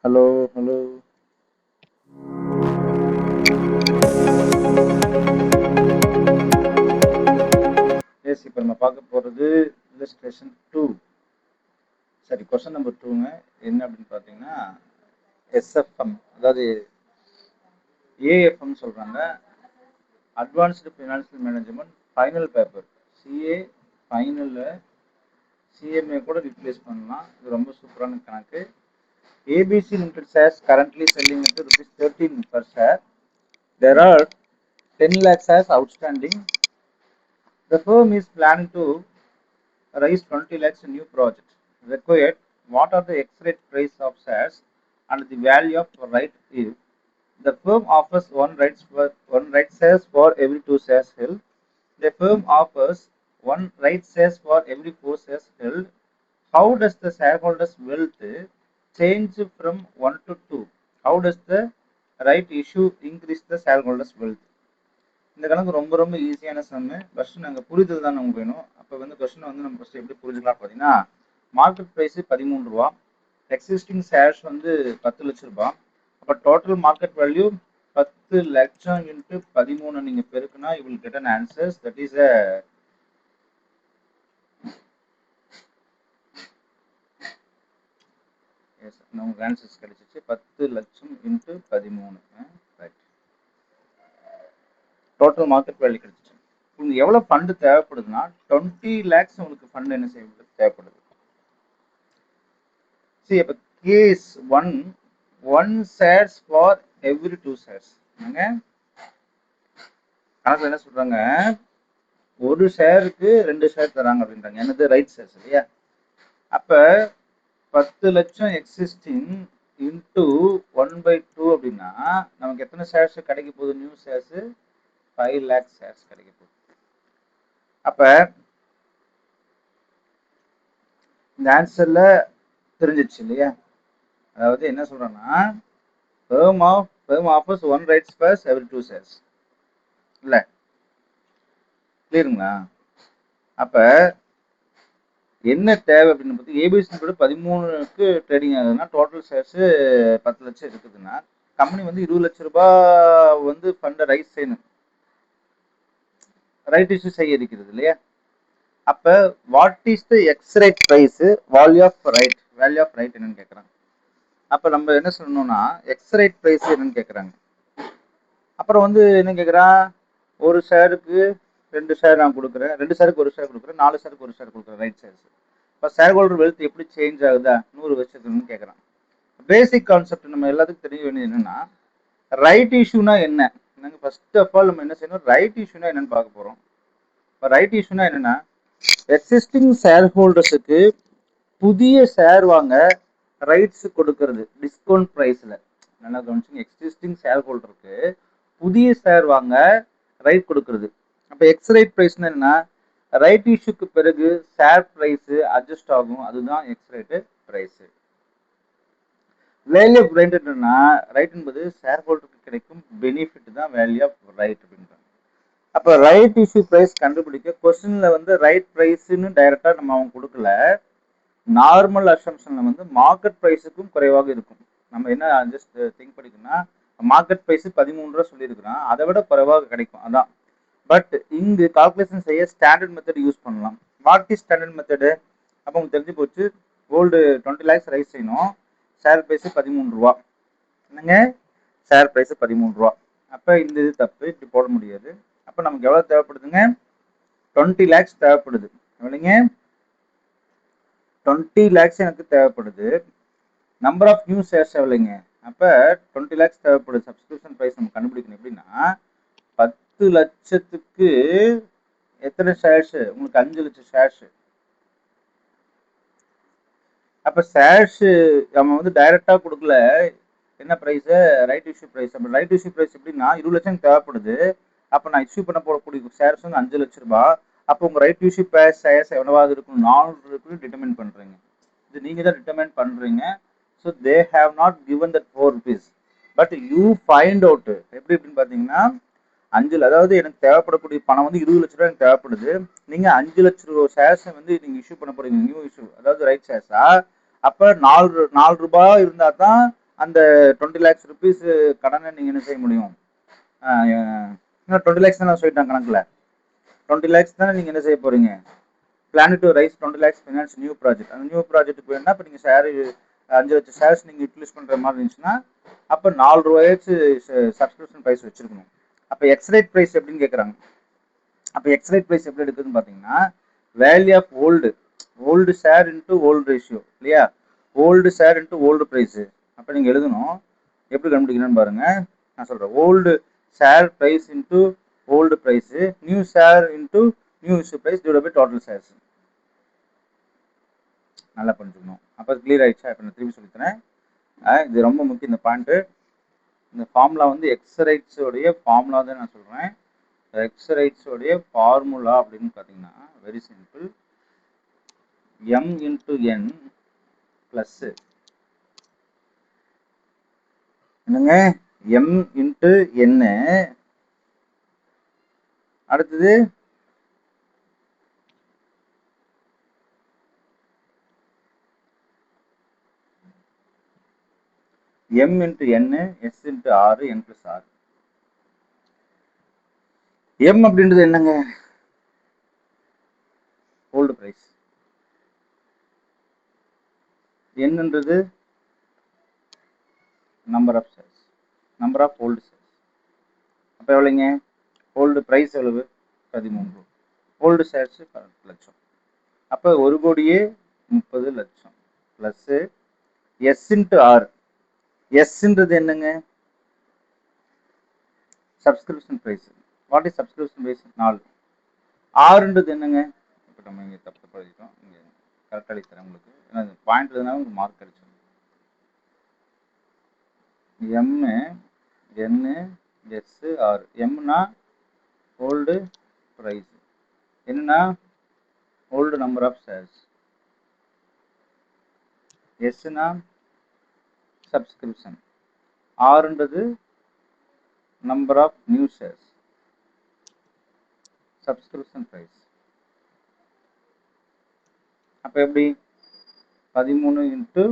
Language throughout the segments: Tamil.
Hello. எஸ் இப்போ நம்ம பார்க்க போகிறது illustration 2. சரி, கொஸ்டின் நம்பர் 2ங்க. என்ன அப்படின்னு பார்த்தீங்கன்னா எஸ்எஃப்எம், அதாவது ஏஎஃப்எம் சொல்கிறாங்க, advanced financial management final paper. CA ஃபைனலில் சிஎம்ஏ கூட ரிப்ளேஸ் பண்ணலாம். இது ரொம்ப சூப்பரான கணக்கு. ABC limited shares currently selling at ₹13 per share. There are 10 lakh shares outstanding. The firm is planning to raise 20 lakhs in new project. Required, what are the ex-rate price of shares and the value of right if the firm offers one right shares for every 2 shares held. The firm offers one right shares for every 4 shares held. How does the shareholders' wealth change from 1 to 2? How does the right issue increase the shareholders' wealth? இந்த கணக்கு ரொம்ப ரொம்ப ஈஸியான சம்மு. ஃபர்ஸ்ட் நாங்கள் புரிதல் தான் நமக்கு வேணும். அப்போ வந்து கொஸ்டின் வந்து நம்ம ஃபர்ஸ்ட் எப்படி புரிஞ்சுக்கலாம் பார்த்தீங்கன்னா, மார்க்கெட் ப்ரைஸ் 13 ரூபா, எக்ஸிஸ்டிங் ஷேர்ஸ் வந்து 10 லட்சம் ரூபாய். அப்போ டோட்டல் மார்க்கெட் வேல்யூ 10 லட்சம் இன்ட்டு 13 நீங்கள் பெருக்குனா you will get an answers. That is நமக்கு ஆன்சர்ஸ் கிடைச்சிச்சு. 10 லட்சம் into 13, right. Total market value கிடைச்சிச்சு. உங்களுக்கு எவ்வளோ ஃபண்டு தேவைப்படுதுன்னா 20 lakhs உங்களுக்கு ஃபண்ட் என்ன செய்ய தேவைப்படுது. See, அப்போ case 1 shares for every 2 shares. கணக்கில் என்ன சொல்றாங்க, ஒரு ஷேருக்கு 2 ஷேர் தராங்க அப்படின்றாங்க. என்னது ரைட் ஷேர்ஸ் இல்லையா. அப்போ 10 லட்சம் எக்ஸிஸ்டிங் இன்டூ 1/2 அப்படின்னா நமக்கு எத்தனை ஷேர்ஸ் கிடைக்க போகுது? நியூ ஷேர்ஸ் 5 lakh ஷேர்ஸ் கிடைக்க போகுது. அப்போ இந்த ஆன்சர்ல தெரிஞ்சிச்சு இல்லையா. அதாவது என்ன சொல்றேன்னா, firm offers one rights for every 2 shares இல்ல, கிளியருங்களா? அப்ப என்ன தேவை அப்படின்னு பார்த்து ஏபிசி கூட 13க்கு ட்ரேடிங் ஆகுதுன்னா டோட்டல் ஷேர்ஸ் 10 லட்சம் இருக்குதுன்னா கம்பெனி வந்து 20 லட்சம் ரூபாய் வந்து ஃபண்டை ரைஸ் செய்யணும், ரைட் இஷ்யூ செய்ய இருக்கிறது இல்லையா. அப்ப what is the ex right price, value of right என்னன்னு கேட்கறாங்க. அப்ப நம்ம என்ன சொல்லணும்னா எக்ஸ் ரைட் பிரைஸ் என்னன்னு கேட்கறாங்க. அப்புறம் வந்து என்ன கேட்குறான், ஒரு ஷேருக்கு 2 ஷேர் நான் கொடுக்குறேன், 2 ஷேருக்கு 1 ஷேர் கொடுக்குறேன், 4 ஷேருக்கு 1 ஷேர் கொடுக்குறேன் ரைட் ஷேர்ஸ். இப்போ ஷேர் ஹோல்டர் வெல்த் எப்படி சேஞ்ச் ஆகுதா 100 வருஷத்துக்குன்னு கேட்குறான். பேசிக் கான்செப்ட் நம்ம எல்லாத்துக்கும் தெரிய வேண்டியது என்னன்னா, ரைட் இஷ்யூனா என்ன. நாங்கள் ஃபர்ஸ்ட் ஆஃப் ஆல் நம்ம என்ன செய்யணும், ரைட் இஷ்யூனா என்னன்னு பார்க்க போகிறோம். இப்போ ரைட் இஷ்யூனா என்னன்னா, எக்ஸிஸ்டிங் ஷேர் ஹோல்டர்ஸுக்கு புதிய ஷேர் வாங்க ரைட்ஸ் கொடுக்கறது டிஸ்கவுண்ட் ப்ரைஸில். நல்லா கவனிச்சுங்க, எக்ஸிஸ்டிங் ஷேர் ஹோல்டருக்கு புதிய ஷேர் வாங்க ரைட் கொடுக்கறது. அப்போ எக்ஸ் ரைட் ப்ரைஸ்னா என்னன்னா, ரைட் இஷ்யூக்கு பிறகு ஷேர் ப்ரைஸ் அட்ஜஸ்ட் ஆகும், அதுதான் ex right price. Value of right என்னன்னா, ரைட் என்பது ஷேர் ஹோல்டருக்கு கிடைக்கும் பெனிஃபிட் தான் வேல்யூ ஆஃப் ரைட் அப்படின்றாங்க. அப்போ ரைட் இஷ்யூ ப்ரைஸ் கண்டுபிடிக்க கொஸ்டின்ல வந்து ரைட் ப்ரைஸ்ன்னு டைரக்டா நம்ம அவங்க கொடுக்கல. நார்மல் அசம்ஷன்ல வந்து மார்க்கெட் ப்ரைஸுக்கும் குறைவாக இருக்கும். நம்ம என்ன ஜஸ்ட் திங்க் பண்ணிக்கணும்னா, மார்க்கெட் ப்ரைஸ் 13 ரூபா சொல்லியிருக்கிறான், அதை விட குறைவாக கிடைக்கும் அதான். பட் இங்கு கால்குலேஷன் செய்ய ஸ்டாண்டர்ட் மெத்தட் யூஸ் பண்ணலாம். What is standard method? அப்போ உங்களுக்கு தெரிஞ்சு போச்சு. கோல்டு 20 lakhs ரைஸ் செய்யணும், ஷேர் ப்ரைஸ் 13 ரூபா. என்னங்க, ஷேர் ப்ரைஸ் 13 ரூபா. அப்போ இந்த இது தப்பு, இப்படி போட முடியாது. அப்போ நமக்கு எவ்வளோ தேவைப்படுதுங்க, 20 lakhs தேவைப்படுது. எவ்வளோங்க, 20 lakhs எனக்கு தேவைப்படுது. நம்பர் ஆஃப் நியூ ஷேர்ஸ் எவ்வளோங்க, அப்போ 20 lakhs தேவைப்படுது. சப்ஸ்கிரிப்ஷன் ப்ரைஸ் நம்ம கண்டுபிடிக்கணும் எப்படின்னா, 10 லட்சத்துக்கு எத்தனை ஷேர்ஸ் உங்களுக்கு, 5 லட்சம் ஷேர்ஸ். அப்போ ஷேர்ஸ் நம்ம வந்து டைரக்டா கொடுக்கல, என்ன ப்ரைஸ், ரைட் இஷ்யூ ப்ரைஸ். அப்போ ரைட் இஷ்யூ ப்ரைஸ் எப்படின்னா 20 லட்சம் தேவைப்படுது. அப்போ நான் இஷ்யூ பண்ண போடக்கூடிய ஷேர்ஸ் வந்து 5 லட்சம் ரூபாய். அப்போ உங்க ரைட் இஷ்யூ ஷேர்ஸ் எவ்வளவாக இருக்கும், 4 இருக்குன்னு டிட்டர்மைன் பண்றீங்க. இது நீங்க தான் டிட்டர்மைன் பண்றீங்க. So they have not given that 4 rupees, but you find out. எப்படி அப்படின்னு பார்த்தீங்கன்னா, 5, அதாவது எனக்கு தேவைப்படக்கூடிய பணம் வந்து 20 லட்ச ரூபாய் எனக்கு தேவைப்படுது. நீங்க 5 லட்ச ரூபாய் ஷேர்ஸ் வந்து நீங்க இஷ்யூ பண்ண போறீங்க, நியூ இஷ்யூ, அதாவது ரைட் ஷேர்ஸா. அப்ப 4 ரூபாய் இருந்தா தான் அந்த 20 lakhs rupees கடனை நீங்கள் என்ன செய்ய முடியும்? இன்னும் 20 lakhs தான் சொல்லிட்டாங்க கணக்கில். 20 lakhs தானே நீங்கள் என்ன செய்ய போகிறீங்க? Plan to rice 20 lakhs finance new project. அந்த நியூ ப்ராஜெக்ட்டுக்கு வேணும்னா இப்போ நீங்கள் ஷேர் 5 லட்சம் ஷேர்ஸ் நீங்கள் யூட்டிலைஸ் பண்ணுற மாதிரி இருந்துச்சுன்னா அப்போ 4 ரூபாயாச்சு சப்ஸ்கிரிப்ஷன் ப்ரைஸ் வச்சுருக்கணும். அப்போ எக்ஸ்ரேட் ப்ரைஸ் எப்படின்னு கேட்குறாங்க. அப்போ எக்ஸ்ரேட் ப்ரைஸ் எப்படி எடுக்குதுன்னு பார்த்தீங்கன்னா value of old share into old ratio இல்லையா? Old share into old price. அப்போ நீங்கள் எழுதணும். எப்படி கண்டுபிடிக்கணும்னு பாருங்க, நான் சொல்கிறேன். Old share price into old price, new share into new issue price divide by total shares. நல்லா பண்ணிக்கணும். அப்போ கிளியர் ஆயிடுச்சா? இப்போ நான் திரும்பி சொல்லித்தரேன். இது ரொம்ப முக்கியம் இந்த பாயிண்ட்டு. இந்த ஃபார்முலா வந்து எக்ஸரைட்ஸோடைய ஃபார்முலா தான் நான் சொல்கிறேன். எக்ஸரைட்ஸோடைய ஃபார்முலா அப்படின்னு பார்த்தீங்கன்னா very simple. m into n plus என்னங்க m இன்ட்டு n, அடுத்தது m into n, s into r, n plus r. m அப்படின்றது என்னங்க? Old price. என்னன்றது number of shares, number of old shares. அப்போ எவ்வளோங்க? ஓல்டு ப்ரைஸ் எவ்வளவு? 13. ஓல்டு ஷேர்ஸ் 18 லட்சம். அப்போ 1,30 லட்சம் ப்ளஸ்ஸு எஸ் இன்ட்டு ஆர். எஸ்ன்றது என்னங்க? Subscription price. What is subscription price? 4. ஆறுன்றது என்னங்க? இப்போ நம்ம இங்கே தப்பு படிச்சிட்டோம். இங்கே கரெக்டாக அடித்தரேன் உங்களுக்கு. ஏன்னா பாயிண்ட் இருந்தாலும் உங்களுக்கு மார்க் கிடைச்சிடும். M n s r. எம்னா ஓல்டு ப்ரைஸ், என்னன்னா ஓல்டு நம்பர் ஆஃப் ஷேர்ஸ், எஸ்னா சப்ஸ்கிரிப்ஷன், ஆறுன்றது number of new shares, subscription price. அப்போ எப்படி? 13 இன்ட்டு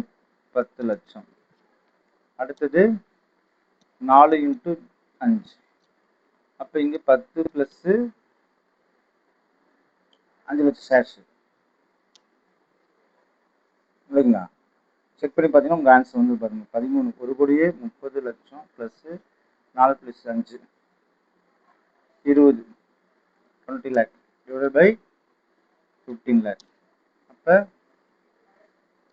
10 லட்சம். அடுத்தது 4 இன்ட்டு 5. அப்போ இங்கே 10 ப்ளஸ்ஸு 5 லட்சம் ஷேர்ஸ் இல்லைங்களா? செக் பண்ணி பார்த்தீங்கன்னா உங்கள் ஆன்சர் வந்து பாருங்கள் 13. 1,30 லட்சம் plus 4 + 5 20, 20 lakh divided by 15 lakh. அப்போ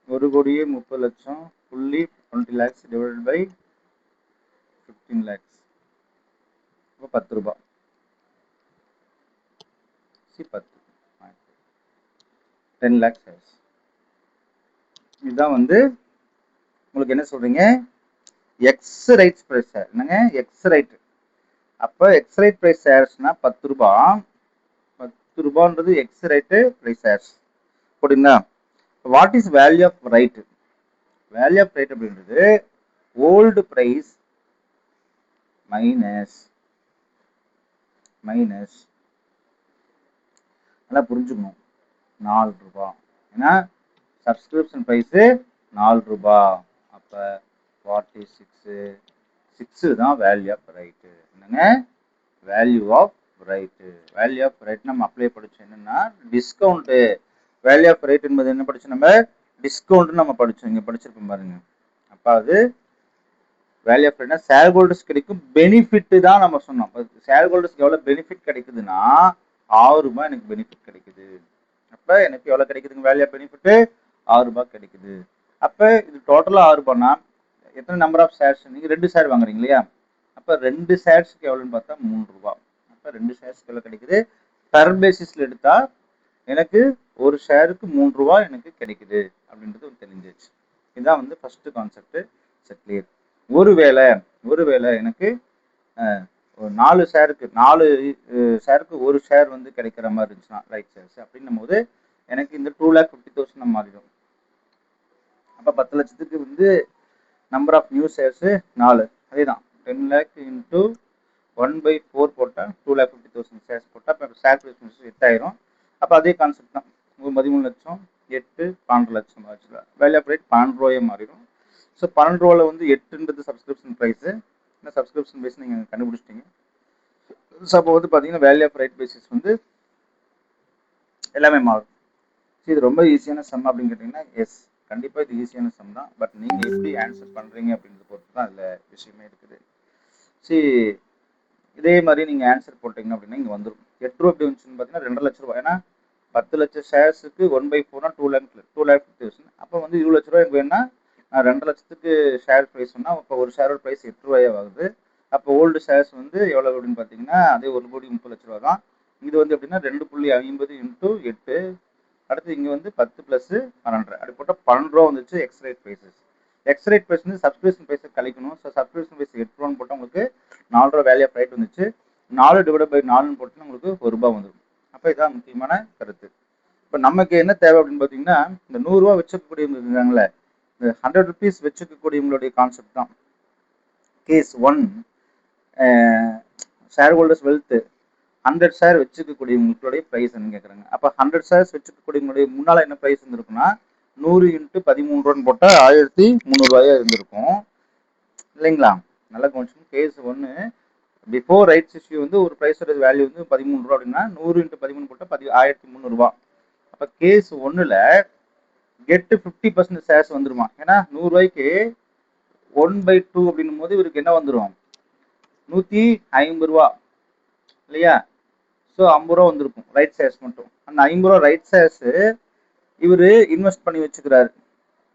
1,30 லட்சம் புள்ளி 20 lakhs டிவைடட் பை 15 lakhs. அப்போ 10 ரூபாய். 10 lakhs. இதுதான் வந்து உங்களுக்கு என்ன சொல்றீங்க? Ex right price share. என்னங்க எக்ஸ் ரைட்? அப்போ எக்ஸ் ரைட் ப்ரைஸ் ஷேர்ஸ்னா 10 ரூபாய். 10 ரூபான்றது எக்ஸ் ரைட் ப்ரைஸ் ஷேர்ஸ் போடுங்களா? What is value of right? Value of right அப்படின்றது ஓல்டு ப்ரைஸ் மைனஸ் நல்லா புரிஞ்சுக்கணும் 4 ரூபாய். ஏன்னா சப்ஸ்கிரிப்ஷன் ப்ரைஸு 4 ரூபாய். அப்போ 46 தான் வேல்யூ ஆஃப் ரைட்டு. என்னங்க value of right. Value of right நம்ம அப்ளை படித்தோம். என்னன்னா டிஸ்கவுண்ட்டு. வேல்யூ ஆஃப் ரைட் என்பது என்ன படித்தோம்? நம்ம டிஸ்கவுண்ட் நம்ம படித்தோம். இங்கே படிச்சிருப்போம் பாருங்க. அப்போ அது வேல்யூ ஆஃப் ரைட்னா ஷேர் ஹோல்டர்ஸ் கிடைக்கும் பெனிஃபிட் தான் நம்ம சொன்னோம். ஷேர் ஹோல்டர்ஸ்க்கு எவ்வளோ பெனிஃபிட் கிடைக்குதுன்னா 6 ரூபாய் எனக்கு பெனிஃபிட் கிடைக்குது. அப்போ எனக்கு எவ்வளோ கிடைக்குதுங்க வேல்யூ ஆஃப் பெனிஃபிட்டு? 6 ரூபாய் கிடைக்குது. அப்போ இது டோட்டலாக 6 ரூபாய்னா எத்தனை நம்பர் ஆஃப் ஷேர்ஸ்? நீங்கள் 2 ஷேர் வாங்குறீங்க இல்லையா? அப்போ 2 ஷேர்ஸ்க்கு எவ்வளோன்னு பார்த்தா 3 ரூபாய். அப்போ 2 ஷேர்ஸ்க்கு எவ்வளோ கிடைக்குது? பர் பேசிஸில் எடுத்தால் எனக்கு ஒரு ஷேருக்கு 3 ரூபாய் எனக்கு கிடைக்குது அப்படின்றது தெரிஞ்சிச்சு. இதுதான் வந்து ஃபர்ஸ்ட் கான்செப்ட். கிளியர். ஒருவேளை எனக்கு 4 ஷேருக்கு ஒரு ஷேர் வந்து கிடைக்கிற மாதிரி இருந்துச்சுன்னா ரைட் ஷேர்ஸ் அப்படின்னும் போது எனக்கு இந்த 2,50,000 மாறிடும். அப்போ 10 லட்சத்துக்கு வந்து நம்பர் ஆஃப் நியூ ஷேர்ஸு 4. அதே தான் 10 lakh இன்ட்டு 1/4 போட்டால் 2,50,000 ஷேர்ஸ் போட்டால் இப்போ ஷேர் ப்ரைஸ் 8,000. அப்போ அதே கான்செப்ட் தான். 13 லட்சம் 8 12 லட்சம் ஆச்சு. வேல்யூ ஆஃப் ரைட் 12 ரூபாயே மாறிடும். ஸோ 12 ரூபாவில் வந்து 8ன்றது சப்ஸ்கிரிப்ஷன் ப்ரைஸு. இந்த சப்ஸ்கிரிப்ஷன் ப்ரைஸ் நீங்கள் கண்டுபிடிச்சிட்டிங்க. ஸோ அப்போ வந்து பார்த்தீங்கன்னா வேல்யூ ஆஃப் ரைட் பேசிஸ் வந்து எல்லாமே மாறும். இது ரொம்ப ஈஸியான சம் அப்படின்னு கேட்டிங்கன்னா எஸ், கண்டிப்பாக இது ஈஸியான சம் தான். பட் நீங்கள் எப்படி ஆன்சர் பண்ணுறீங்க அப்படின்றத பொறுத்து தான் அதில் விஷயமே இருக்குது. சரி, இதே மாதிரி நீங்கள் ஆன்சர் போட்டிங்க அப்படின்னா இங்கே வந்துடும். 8 ரூபா எப்படி வந்துச்சுன்னு பார்த்தீங்கன்னா 2 லட்ச ரூபா. ஏன்னா 10 லட்சம் ஷேர்ஸுக்கு 1/4னா 2,50,000. அப்போ வந்து 20 லட்ச ரூபா வேணும்னா 2 லட்சத்துக்கு ஷேர் ப்ரைஸ் சொன்னால் இப்போ ஒரு ஷேரோட ப்ரைஸ் 8 ரூபாயே ஆகுது. அப்போ ஓல்டு ஷேர்ஸ் வந்து எவ்வளோ அப்படின்னு பார்த்தீங்கன்னா அதே 1,30,00,000 தான். இது வந்து எப்படின்னா 2.50 இன்ட்டு 8. அடுத்து இங்கே வந்து 10 + 12 அப்படி போட்டால் 12 ரூபா வந்துச்சு ex rate prices. Ex rate price வந்து சப்ஸ்கிரிப்ஷன் ப்ரைஸை கழிக்கணும். ஸோ சப்ஸ்கிரிப்ஷன் ப்ரைஸ் 8 ரூபான்னு போட்டால் உங்களுக்கு 4 ரூபா வேல்யூ ஆஃப் ரைட் வந்துச்சு. 4 / 4ன்னு போட்டு உங்களுக்கு 1 ரூபா வந்துடும். அப்போ இதான் முக்கியமான கருத்து. இப்போ நமக்கு என்ன தேவை அப்படின்னு பார்த்தீங்கன்னா இந்த 100 ரூபா வச்சுக்கக்கூடியவங்க இருக்காங்களே, இந்த 100 ருபீஸ் வச்சுக்கக்கூடியவங்களுடைய கான்செப்ட் தான். Case 1 share holders wealth 100 share வச்சுக்கக்கூடியவங்களுடைய ப்ரைஸ் என்ன கேட்குறாங்க. அப்போ 100 ஷேர்ஸ் வச்சுக்கக்கூடியவங்களுடைய முன்னால் என்ன ப்ரைஸ் இருந்திருக்குன்னா 100 × 13 ரூபான்னு போட்டால் 1,300 இருந்திருக்கும் இல்லைங்களா. நல்லா கொஞ்சம் கேஸ் 1 பிஃபோர் ரைட்ஸ் இஷ்யூ வந்து ஒரு ப்ரைஸோட வேல்யூ வந்து 13 ரூபா அப்படின்னா 100 × 13 போட்டால் 1,300. அப்போ கேஸ் 1ல் கெட்டு 50% ஷேர்ஸ் வந்துருமா. ஏன்னா 100 ரூபாய்க்கு 1/2 அப்படின்னும் போது இவருக்கு என்ன வந்துடும் 150 ரூபா இல்லையா. ஸோ 50 ரூபா வந்திருக்கும் ரைட் ஷேர்ஸ் மட்டும். அந்த 50 ரூபா ரைட் ஷேர்ஸ் இவர் இன்வெஸ்ட் பண்ணி வச்சுக்கிறாரு.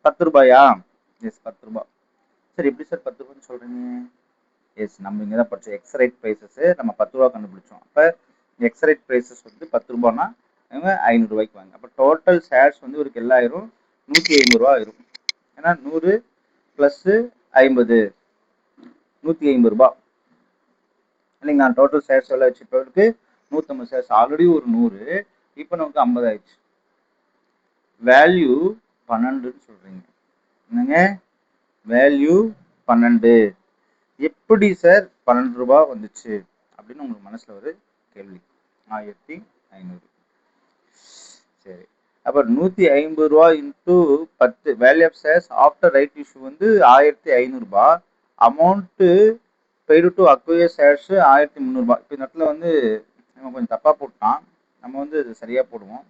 10 ரூபாயா? எஸ் 10 ரூபா. சரி எப்படி சார் 10 ரூபான்னு சொல்றீங்க? எஸ், நம்ம இங்கே தான் படித்தோம். எக்ஸ் ரைட் ப்ரைஸஸ் நம்ம 10 ரூபா கண்டுபிடிச்சோம். அப்போ எக்ஸ் ரைட் ப்ரைஸஸ் வந்து 10 ரூபான்னா அவங்க 500 ரூபாய்க்கு வாங்க. அப்போ டோட்டல் ஷேர்ஸ் வந்து இவருக்கு எல்லாம் ஆயிரும் 150 ரூபா ஆயிரும். ஏன்னா 100 + 50 150 ரூபா இல்லைங்களா. டோட்டல் ஷேர்ஸ் எல்லாம் வச்சு இப்போ இவருக்கு 150 ஷேர்ஸ், ஆல்ரெடி ஒரு 100, இப்போ நமக்கு 50 ஆயிடுச்சு. வேல்யூ 12ன்னு சொல்றீங்க. என்னங்க வேல்யூ 12 எப்படி சார் 12 ரூபா வந்துச்சு அப்படின்னு உங்களுக்கு மனசுல ஒரு கேள்வி. 1500. சரி, அப்போ 150 ரூபா into 10 value of shares after right issue வந்து 1500 ரூபாய். Amount paid to acquire shares 1300 ரூபாய். இப்போ இந்த இடத்துல வந்து நம்ம கொஞ்சம் தப்பாக போட்டான், நம்ம வந்து இது சரியாக போடுவோம்.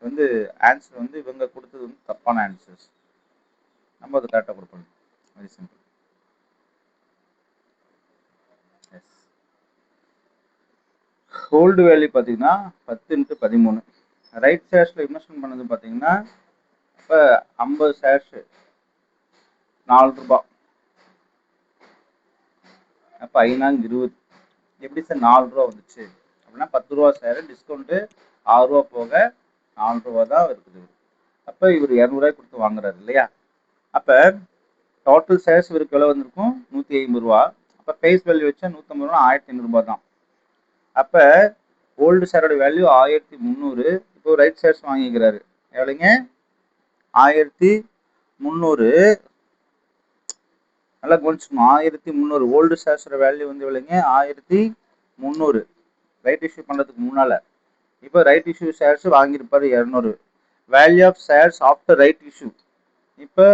வந்து ஆன்சர் வந்து இவங்க கொடுத்தது வந்து தப்பான ஆன்சர்ஸ், நம்ம அதை கரெக்டாக கொடுக்கணும். Very simple. Yes, hold value பார்த்தீங்கன்னா 10 × 13. ரைட் ஷேர்ஸில் இன்வெஸ்ட்மெண்ட் பண்ணது பார்த்தீங்கன்னா இப்போ 50 ஷேர்ஸ் 4 ரூபா. அப்போ 5 × 20 எப்படி சார் 4 ரூபா வந்துச்சு அப்படின்னா 10 ரூபா ஷேர் டிஸ்கவுண்ட்டு 6 ரூபா போக 4 ரூபா தான் இருக்குது. அப்போ இவர் 200 ரூபாய் கொடுத்து வாங்குறாரு இல்லையா. அப்போ டோட்டல் ஷேர்ஸ் இவருக்கு எவ்வளோ வந்திருக்கும் 150 ரூபா. அப்போ ஃபேஸ் வேல்யூ வச்சா 150 ரூபா 1500 ரூபா தான். அப்போ ஓல்டு ஷேரோட வேல்யூ 1300. இப்போ ரைட் ஷேர்ஸ் வாங்கிக்கிறாரு எவ்வளோங்க 1300. நல்லா கவனிச்சுக்கணும், 1300 ஓல்டு ஷேர்ஸோட வேல்யூ வந்து எவ்வளோங்க 1300 ரைட் இஷ்யூ பண்ணுறதுக்கு முன்னால். இப்போ ரைட் இஷ்யூ ஷேர்ஸ் வாங்கியிருப்பாரு 200. Value of shares after right issue. இப்போ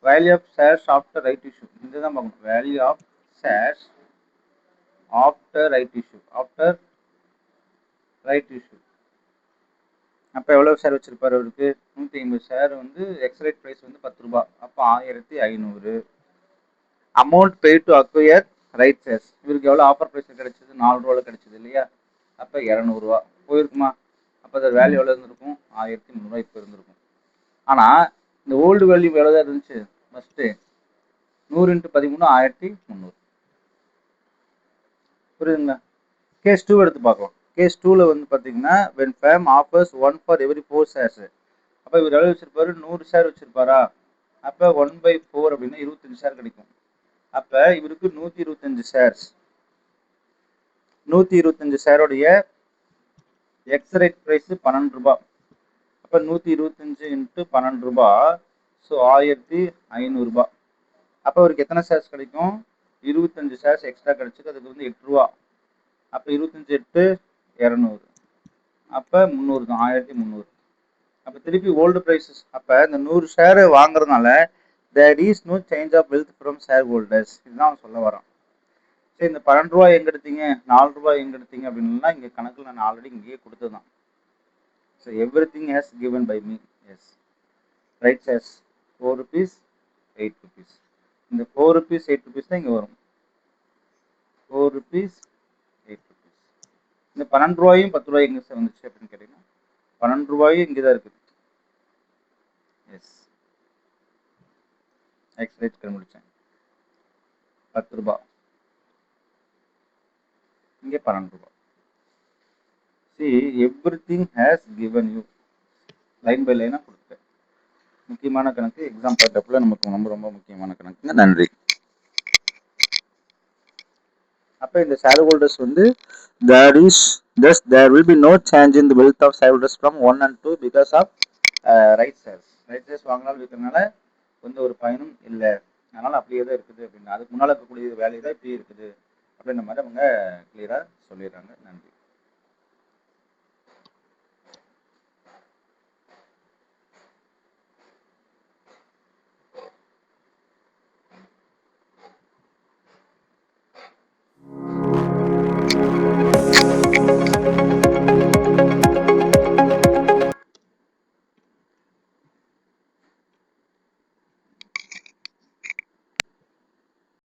value of shares after right issue இந்த தான் பார்க்கணும். Value of shares after right issue, after right issue. அப்போ எவ்வளோ ஷேர் வச்சிருப்பாரு அவருக்கு 150 ஷேர் வந்து எக்ஸ் ரேட் ப்ரைஸ் வந்து 10 ரூபா. அப்போ 1500. Amount paid to acquire right shares இவருக்கு எவ்வளோ ஆஃபர் ப்ரைஸ் கிடைச்சது 4 ரூபாவில் கிடைச்சது இல்லையா. அப்போ 200 ரூபா போயிருக்குமா. அப்போ அது வேல்யூ எவ்வளோ இருந்திருக்கும் 1300 இப்போ இருந்திருக்கும். ஆனால் இந்த ஓல்டு வேல்யூ எவ்வளோ தான் இருந்துச்சு ஃபஸ்ட்டு 100 × 13 1300. புரியுதுங்களா. கேஸ் 2 எடுத்து பார்க்கலாம். கேஸ் 2ல் வந்து பார்த்தீங்கன்னா when firm offers 1 for every 4 shares. அப்போ இவர் எவ்வளோ வச்சிருப்பாரு 100 ஷேர் வச்சிருப்பாரா. அப்போ 1/4 அப்படின்னா 25 ஷேர் கிடைக்கும். அப்போ இவருக்கு 125 ஷேர்ஸ், 125 ஷேரோடைய எக்ஸ் ரேட் ப்ரைஸ் 12 ரூபா. அப்போ 125 × 12 ரூபா, ஸோ 1500 ரூபா. அப்போ அவருக்கு எத்தனை ஷேர்ஸ் கிடைக்கும் 25 ஷேர்ஸ் எக்ஸ்ட்ரா கிடைச்சிது. அதுக்கு வந்து 8 ரூபா. அப்போ 25 × 8 200. அப்போ 300 தான் 1300. அப்போ திருப்பி ஓல்டு ப்ரைஸஸ். அப்போ இந்த 100 ஷேரு வாங்குறதுனால there is no change of wealth from shareholders. இதுதான் அவன் சொல்ல வரான். சரி, இந்த 12 ரூபாய் எங்க எடுத்தீங்க, 4 ரூபாய் எங்க எடுத்தீங்க அப்படின்னா இங்க கணக்குல நான் ஆல்ரெடி இங்கேயே கொடுத்ததான். So everything has given by me. Yes, right as 4 rupees 8 rupees. இந்த 4 rupees 8 rupees தான் இங்க வரும். 4 rupees 8 rupees. இந்த 12 ரூபாயும் 10 ரூபாய் எங்க வந்துச்சு அப்படின்னு கேட்டீங்கன்னா 12 ரூபாயும் இங்கதான் இருக்குது. எஸ், எக்ஸ்ரேட் கண்டுபிடிச்சேன். 10 ரூபாய் இங்கே 12 ரூபாய். See, everything has given you. Line by லைனா கொடுத்தேன். முக்கியமான கணக்கு, எக்ஸாம் பாயிண்ட் நமக்கு ரொம்ப ரொம்ப முக்கியமான கணக்குங்க. நன்றி. அப்ப இந்த ஷேர் ஹோல்டர்ஸ் வந்து there will be no change in the wealth of shareholders from 1 and 2 because of right shares வாங்கினாலும் விற்கிறதுனால வந்து ஒரு பயனும் இல்லை, அதனால அப்படியே தான் இருக்குது அப்படின்னு. அதுக்கு முன்னால் இருக்கக்கூடிய வேலையை தான் இப்படி இருக்குது அப்படின்ற மாதிரி அவங்க கிளியரா சொல்லிடுறாங்க. நன்றி.